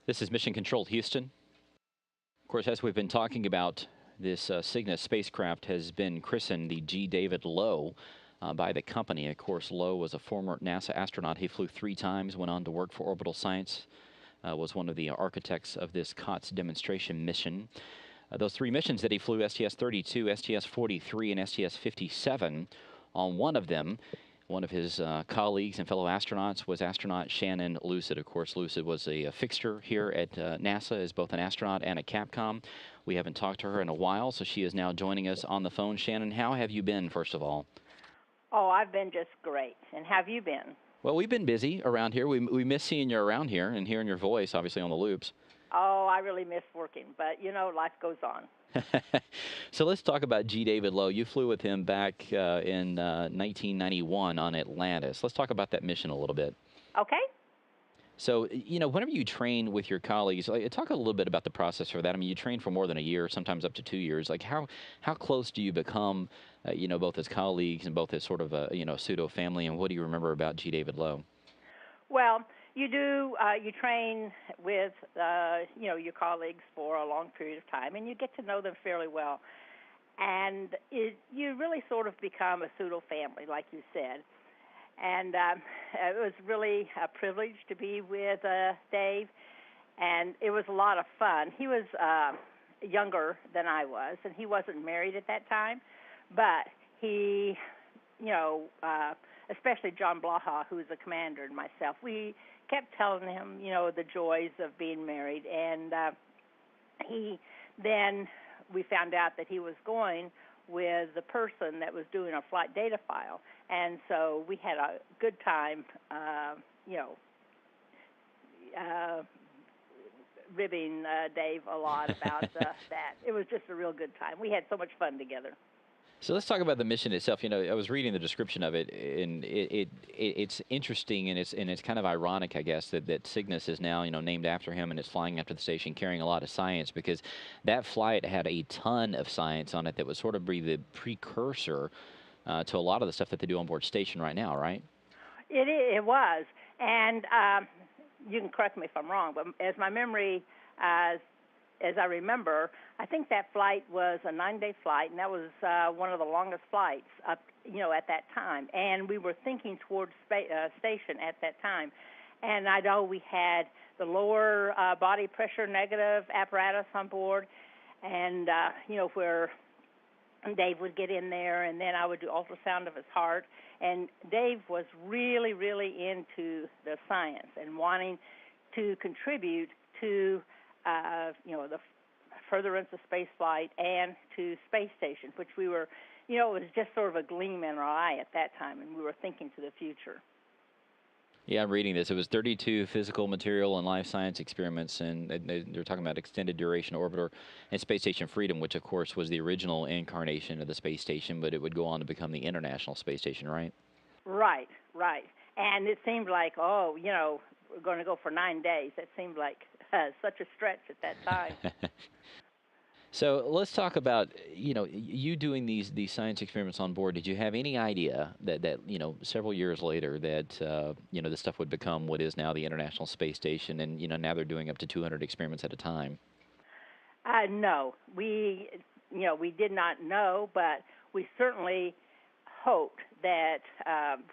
This is Mission Control Houston. Of course, as we've been talking about, this Cygnus spacecraft has been christened the G. David Low by the company. Of course, Low was a former NASA astronaut. He flew 3 times, went on to work for Orbital Science, was one of the architects of this COTS demonstration mission. Those 3 missions that he flew, STS-32, STS-43, and STS-57, on one of them, one of his colleagues and fellow astronauts was astronaut Shannon Lucid. Of course, Lucid was a fixture here at NASA as both an astronaut and a Capcom. We haven't talked to her in a while, so she is now joining us on the phone. Shannon, how have you been, first of all? Oh, I've been just great. And how have you been? Well, we've been busy around here. We miss seeing you around here and hearing your voice, obviously, on the loops. Oh, I really miss working, but, life goes on. So let's talk about G. David Low. You flew with him back in 1991 on Atlantis. Let's talk about that mission a little bit. Okay. So, whenever you train with your colleagues, talk a little bit about the process for that. I mean, you train for more than a year, sometimes up to 2 years. Like, how close do you become, both as colleagues and both as sort of a, pseudo family? And what do you remember about G. David Low? Well, you train with, your colleagues for a long period of time, and you get to know them fairly well. And you really sort of become a pseudo family, like you said. And it was really a privilege to be with Dave, and it was a lot of fun. He was younger than I was, and he wasn't married at that time, but he, especially John Blaha, who was the commander, and myself, we kept telling him, the joys of being married, and we found out that he was going with the person that was doing our flight data file. And so we had a good time, ribbing Dave a lot about that. It was just a real good time. We had so much fun together. So let's talk about the mission itself. I was reading the description of it, and it's interesting, and it's kind of ironic, I guess, that Cygnus is now named after him, and it's flying after the station, carrying a lot of science, because that flight had a ton of science on it that would sort of be the precursor to a lot of the stuff that they do on board station right now, right? It was, and you can correct me if I'm wrong, but as my memory as I remember, I think that flight was a 9-day flight, and that was one of the longest flights up, at that time. And we were thinking towards station at that time. And I know we had the lower body pressure negative apparatus on board, and, where Dave would get in there, and then I would do ultrasound of his heart. And Dave was really, really into the science and wanting to contribute to the furtherance of space flight and to space station, which we were, it was just sort of a gleam in our eye at that time, and we were thinking to the future. Yeah, I'm reading this. It was 32 physical, material, and life science experiments, and they're talking about extended duration orbiter and Space Station Freedom, which, of course, was the original incarnation of the space station, but it would go on to become the International Space Station, right? Right. And it seemed like, we're going to go for 9 days. That seemed like such a stretch at that time. So let's talk about, you doing these science experiments on board. Did you have any idea that several years later that, this stuff would become what is now the International Space Station, and, now they're doing up to 200 experiments at a time? No, we did not know, but we certainly hoped that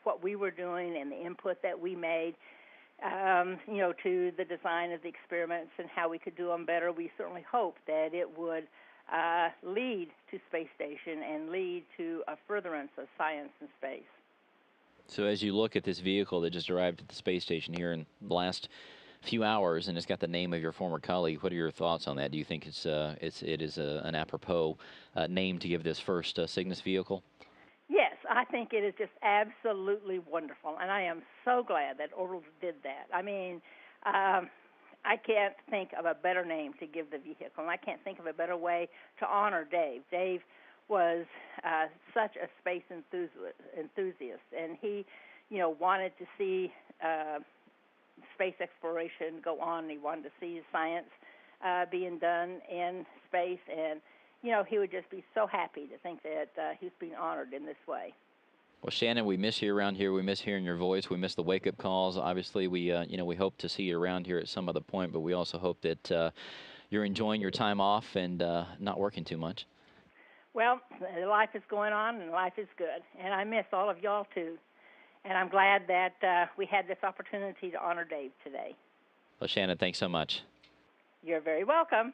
what we were doing and the input that we made, to the design of the experiments and how we could do them better, we certainly hoped that it would lead to space station and lead to a furtherance of science in space. So as you look at this vehicle that just arrived at the space station here in the last few hours, and it's got the name of your former colleague, what are your thoughts on that? Do you think it is an apropos name to give this first Cygnus vehicle? Yes, I think it is just absolutely wonderful, and I am so glad that Orbital did that. I mean, I can't think of a better name to give the vehicle, and I can't think of a better way to honor Dave. Dave was such a space enthusiast, and he, wanted to see space exploration go on. He wanted to see science being done in space, and he would just be so happy to think that he was being honored in this way. Well, Shannon, we miss you around here. We miss hearing your voice. We miss the wake-up calls. Obviously, we hope to see you around here at some other point, but we also hope that you're enjoying your time off and not working too much. Well, life is going on, and life is good. And I miss all of y'all, too. And I'm glad that we had this opportunity to honor Dave today. Well, Shannon, thanks so much. You're very welcome.